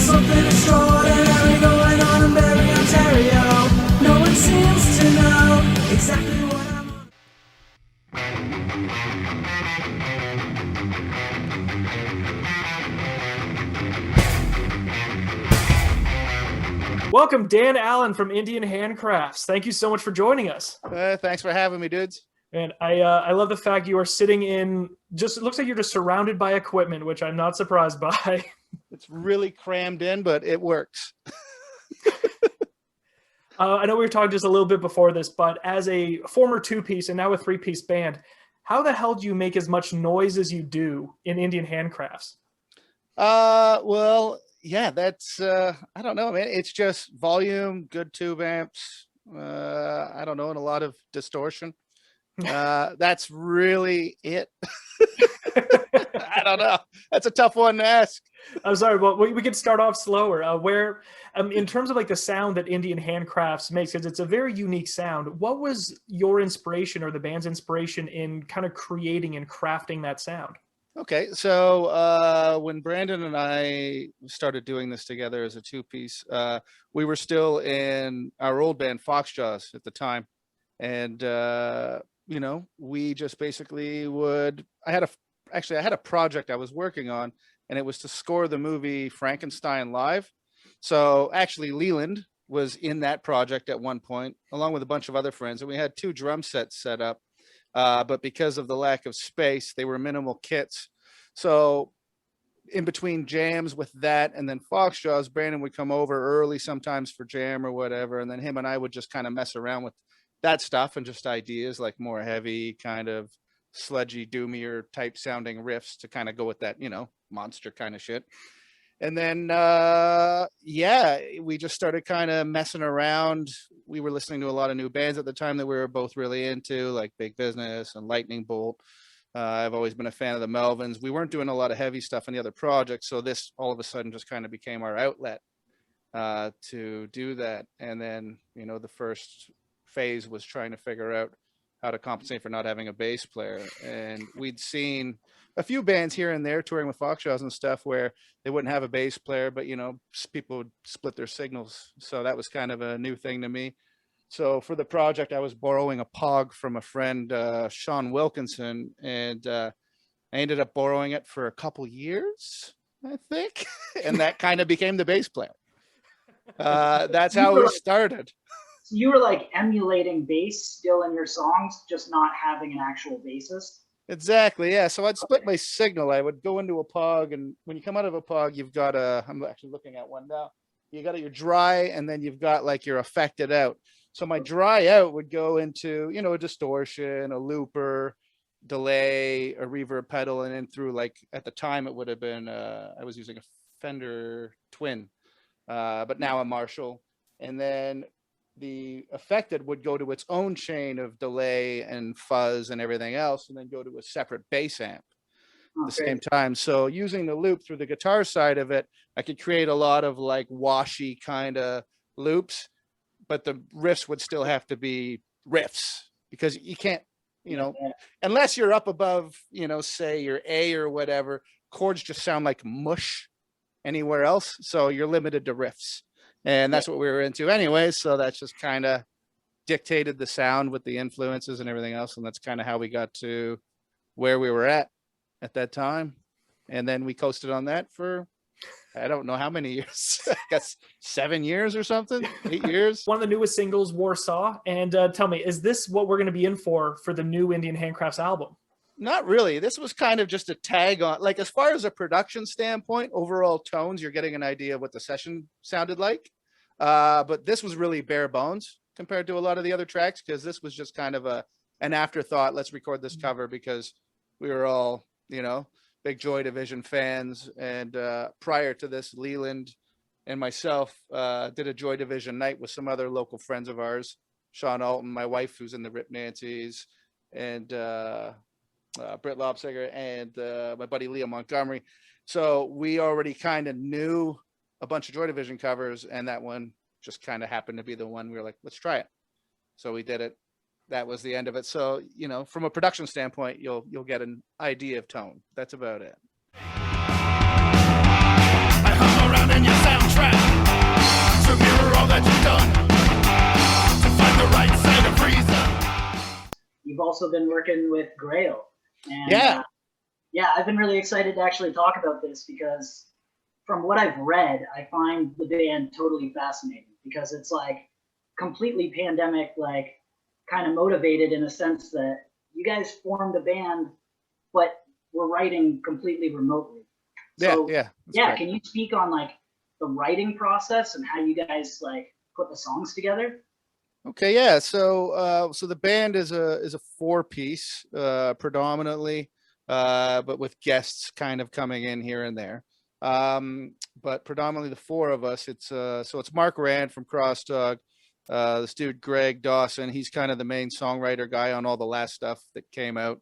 something extraordinary going on in Barrie, Ontario. No one seems to know exactly what I'm on. Welcome, Dan Allen from Indian Handcrafts. Thank you so much for joining us. Thanks for having me, dudes. And I love the fact you are sitting in, just it looks like you're just surrounded by equipment, which I'm not surprised by. It's really crammed in, but it works. I know we were talking just a little bit before this, but as a former two-piece and now a three-piece band, how the hell do you make as much noise as you do in Indian Handcrafts? Well, yeah, that's, I don't know, man. It's just volume, good tube amps, I don't know, and a lot of distortion. That's really it. I don't know. That's a tough one to ask. I'm sorry, but we could start off slower. Where, in terms of like the sound that Indian Handcrafts makes, because it's a very unique sound. What was your inspiration or the band's inspiration in kind of creating and crafting that sound? Okay, so when Brandon and I started doing this together as a two-piece, we were still in our old band Foxjaws at the time, and you know, we just basically would. I had a project I was working on, and it was to score the movie Frankenstein live. So actually, Leland was in that project at one point, along with a bunch of other friends, and we had 2 drum sets set up. But because of the lack of space, they were minimal kits. So in between jams with that and then Foxjaws, Brandon would come over early sometimes for jam or whatever, and then him and I would just kind of mess around with that stuff and just ideas like more heavy, kind of sludgy, doomier type sounding riffs to kind of go with that, you know, monster kind of shit. And then, yeah, we just started kind of messing around. We were listening to a lot of new bands at the time that we were both really into, like Big Business and Lightning Bolt. I've always been a fan of the Melvins. We weren't doing a lot of heavy stuff in the other projects, so this all of a sudden just kind of became our outlet to do that. And then, you know, the first phase was trying to figure out how to compensate for not having a bass player. And we'd seen a few bands here and there touring with Foxjaws and stuff where they wouldn't have a bass player, but, you know, people would split their signals. So that was kind of a new thing to me. So for the project, I was borrowing a Pog from a friend, Sean Wilkinson, and I ended up borrowing it for a couple years, I think. And that kind of became the bass player. That's how we started. You were like emulating bass still in your songs, just not having an actual bassist. Exactly, yeah. So I'd split my signal. I would go into a Pog, and when you come out of a Pog, you've got I'm actually looking at one now. You got your dry, and then you've got like your affected out. So my dry out would go into, you know, a distortion, a looper, delay, a reverb pedal, and then through, like, at the time it would have been, I was using a Fender Twin, but now a Marshall. And then the affected would go to its own chain of delay and fuzz and everything else, and then go to a separate bass amp at the same time. So using the loop through the guitar side of it, I could create a lot of like washy kind of loops, but the riffs would still have to be riffs, because you can't, you know, unless you're up above, you know, say your A or whatever, chords just sound like mush anywhere else. So you're limited to riffs. And that's what we were into anyway. So that's just kind of dictated the sound with the influences and everything else. And that's kind of how we got to where we were at that time. And then we coasted on that for, I don't know how many years, I guess 7 years or something, 8 years. One of the newest singles, Warsaw. And tell me, is this what we're going to be in for the new Indian Handcrafts album? Not really. This was kind of just a tag on, like, as far as a production standpoint, overall tones, you're getting an idea of what the session sounded like. But this was really bare bones compared to a lot of the other tracks, because this was just kind of an afterthought. Let's record this cover because we were all, you know, big Joy Division fans. And prior to this, Leland and myself did a Joy Division night with some other local friends of ours, Sean Alton, my wife, who's in the Rip Nancy's, and Britt Lobsinger, and my buddy Leah Montgomery. So we already kind of knew a bunch of Joy Division covers, and that one just kind of happened to be the one we were like, let's try it. So we did it. That was the end of it. So, you know, from a production standpoint, you'll get an idea of tone. That's about it. I hung around in your sound. also been working with Grale. And Yeah. yeah, I've been really excited to actually talk about this because from what I've read, I find the band totally fascinating because it's like completely pandemic, like kind of motivated in a sense that you guys formed a band, but were writing completely remotely. So Yeah. That's yeah, correct. can you speak on like the writing process and how you guys like put the songs together? Okay, yeah. So the band is a four-piece, predominantly, but with guests kind of coming in here and there. But predominantly the four of us. It's Mark Rand from Crossdog, this dude Greg Dawson. He's kind of the main songwriter guy on all the last stuff that came out.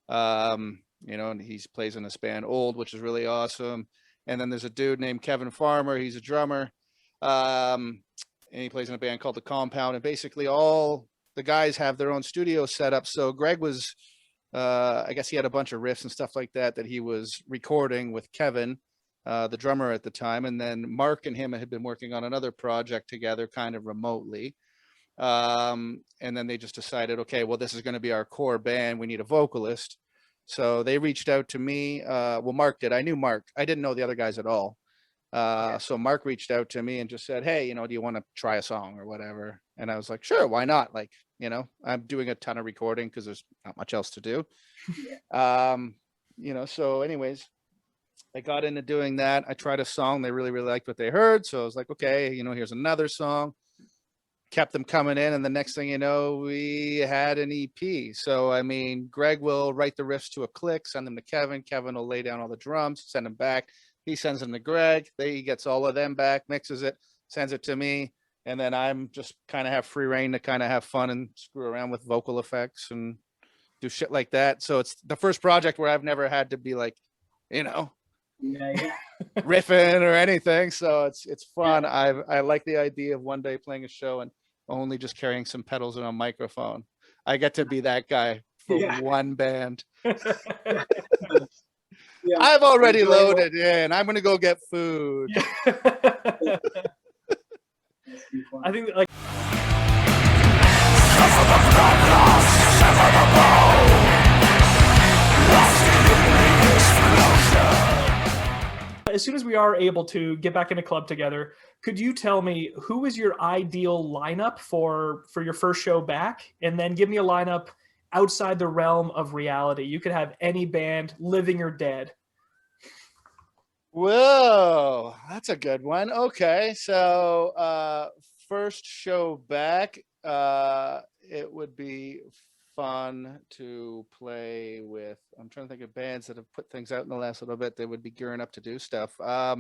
And he plays in this band Old, which is really awesome. And then there's a dude named Kevin Farmer. He's a drummer. And he plays in a band called The Compound. And basically all the guys have their own studio set up. So Greg was, I guess he had a bunch of riffs and stuff like that he was recording with Kevin, the drummer at the time. And then Mark and him had been working on another project together kind of remotely. And then they just decided, okay, well, this is going to be our core band. We need a vocalist. So they reached out to me. Well, Mark did. I knew Mark. I didn't know the other guys at all. So Mark reached out to me and just said, hey, do you want to try a song or whatever? And I was like, sure, why not? Like, I'm doing a ton of recording because there's not much else to do. So anyways, I got into doing that. I tried a song. They really, really liked what they heard. So I was like, okay, here's another song. Kept them coming in. And the next thing you know, we had an EP. So, I mean, Greg will write the riffs to a click, send them to Kevin. Kevin will lay down all the drums, send them back. He sends them to Greg. He gets all of them back, mixes it, sends it to me. And then I'm just kind of have free reign to kind of have fun and screw around with vocal effects and do shit like that. So it's the first project where I've never had to be like, riffing or anything. So it's fun. Yeah. I like the idea of one day playing a show and only just carrying some pedals and a microphone. I get to be that guy for one band. Yeah. I've already loaded in. I'm going to go get food. I think like as soon as we are able to get back in a club together, could you tell me who is your ideal lineup for your first show back? And then give me a lineup outside the realm of reality. You could have any band, living or dead. Whoa, that's a good one. Okay, so first show back, it would be fun to play with. I'm trying to think of bands that have put things out in the last little bit that would be gearing up to do stuff. I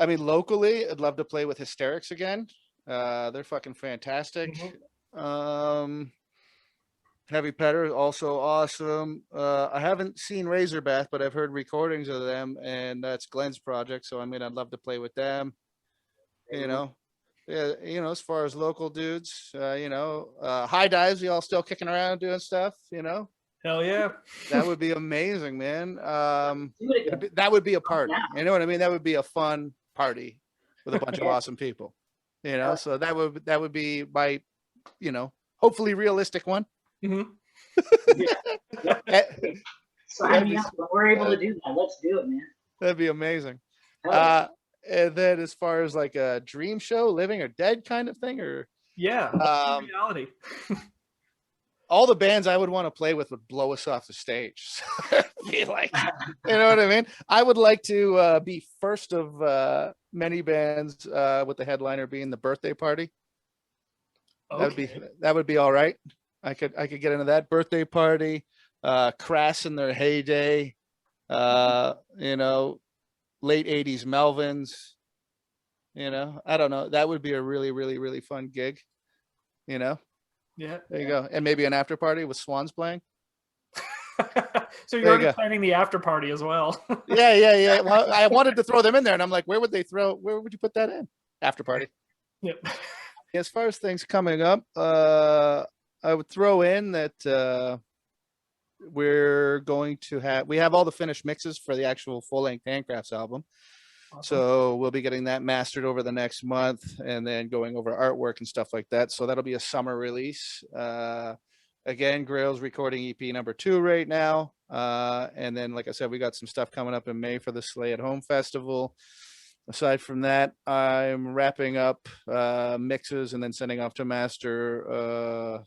mean, locally, I'd love to play with Hysterics again. They're fucking fantastic. Heavy Petter, also awesome. I haven't seen Razorback, but I've heard recordings of them, and that's Glenn's project. So I mean, I'd love to play with them. As far as local dudes, High Dives, we all still kicking around doing stuff. Hell yeah, that would be amazing, man. Do it again. That would be a party. Yeah. You know what I mean? That would be a fun party with a bunch of awesome people. So that would be my, hopefully realistic one. Mm-hmm. Sign me up. When we're able to do that, let's do it, man. That'd be amazing. Hell And then as far as like a dream show, living or dead kind of thing, or reality. all the bands I would want to play with would blow us off the stage. Be like, you know what I mean? I would like to be first of many bands with the headliner being the birthday party. Okay. That would be all right. I could get into that birthday party, Crass in their heyday, late 80s Melvins, I don't know. That would be a really, really, really fun gig, Yeah. There you go. And maybe an after party with Swans playing. So you're already planning the after party as well. Yeah. Well, I wanted to throw them in there and I'm like, where would you put that in? After party. Yep. As far as things coming up, I would throw in that we have all the finished mixes for the actual full-length Handcrafts album. Awesome. So we'll be getting that mastered over the next month and then going over artwork and stuff like that. So that'll be a summer release. again, Grale's recording EP number 2 right now. And then, like I said, we got some stuff coming up in May for the Slay at Home Festival. Aside from that, I'm wrapping up mixes and then sending off to master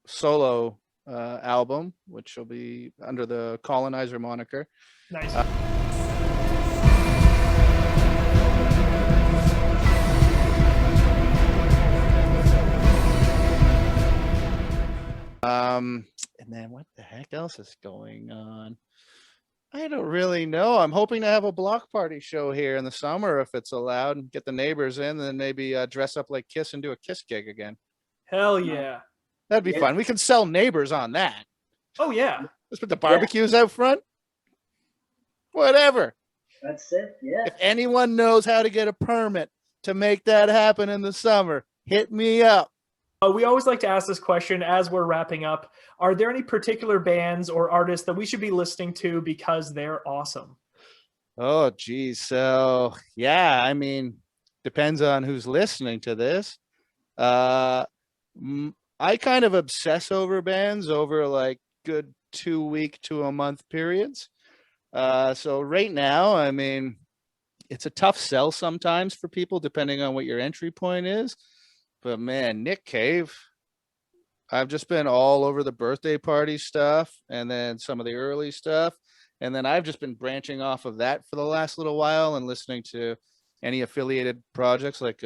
solo album, which will be under the Colonizor moniker. Nice. And then what the heck else is going on? I don't really know. I'm hoping to have a block party show here in the summer if it's allowed, and get the neighbors in, and then maybe dress up like Kiss and do a Kiss gig again. Hell yeah. That'd be fun. We can sell neighbors on that. Oh yeah. Let's put the barbecues out front. Whatever. That's it. Yeah. If anyone knows how to get a permit to make that happen in the summer, hit me up. We always like to ask this question as we're wrapping up. Are there any particular bands or artists that we should be listening to because they're awesome? Oh, geez. So, yeah, I mean, depends on who's listening to this. I kind of obsess over bands over like good 2-week to a month periods. So right now, I mean, it's a tough sell sometimes for people depending on what your entry point is. But man, Nick Cave, I've just been all over the birthday party stuff and then some of the early stuff. And then I've just been branching off of that for the last little while and listening to any affiliated projects like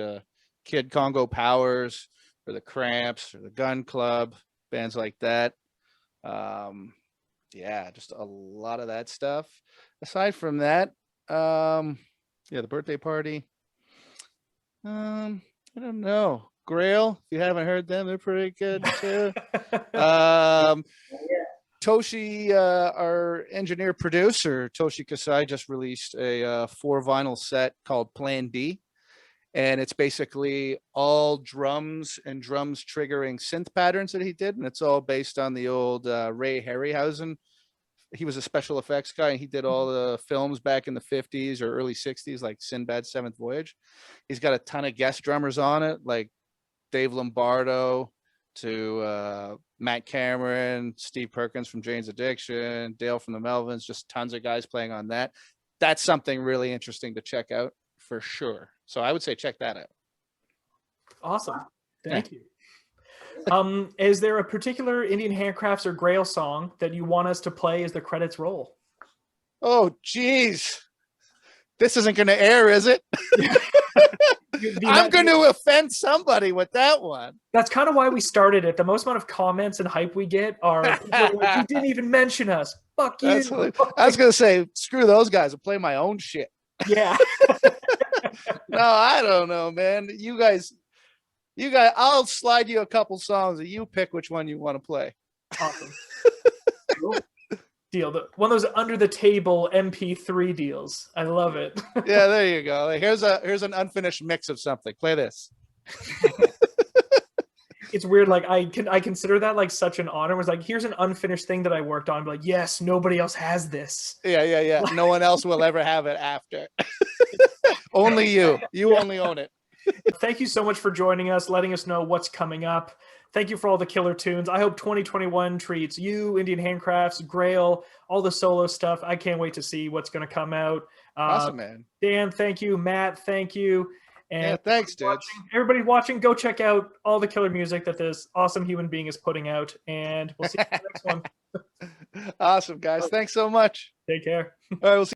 Kid Congo Powers or the Cramps or the Gun Club, bands like that. Yeah, just a lot of that stuff. Aside from that, yeah, the birthday party. I don't know. Grale, if you haven't heard them, they're pretty good too. Toshi, our engineer producer, Toshi Kasai, just released a 4 vinyl set called Plan D. And it's basically all drums and drums triggering synth patterns that he did. And it's all based on the old Ray Harryhausen. He was a special effects guy, and he did all the films back in the 50s or early 60s, like Sinbad's Seventh Voyage. He's got a ton of guest drummers on it, like Dave Lombardo to Matt Cameron, Steve Perkins from Jane's Addiction, Dale from the Melvins, just tons of guys playing on that. That's something really interesting to check out for sure. So I would say check that out. Awesome. Thank you. Is there a particular Indian Handcrafts or Grale song that you want us to play as the credits roll? Oh, geez. This isn't going to air, is it? I'm going to offend somebody with that one. That's kind of why we started it. The most amount of comments and hype we get are, like, you didn't even mention us. Fuck you. I was going to say, screw those guys and play my own shit. Yeah. No, I don't know, man. You guys, I'll slide you a couple songs and you pick which one you want to play. Awesome. Deal. One of those under the table MP3 deals. I love it. Yeah, there you go. Here's an unfinished mix of something. Play this. It's weird. Like I consider that like such an honor. It was like, here's an unfinished thing that I worked on. Be like, yes, nobody else has this. Yeah. No one else will ever have it after. Only you. You only own it. Thank you so much for joining us, letting us know what's coming up. Thank you for all the killer tunes. I hope 2021 treats you, Indian Handcrafts, Grale, all the solo stuff. I can't wait to see what's going to come out. Awesome, man. Dan, thank you. Matt, thank you. And yeah, thanks, dude. Everybody watching, go check out all the killer music that this awesome human being is putting out. And we'll see you in the next one. Awesome, guys. Thanks so much. Take care. All right, we'll see.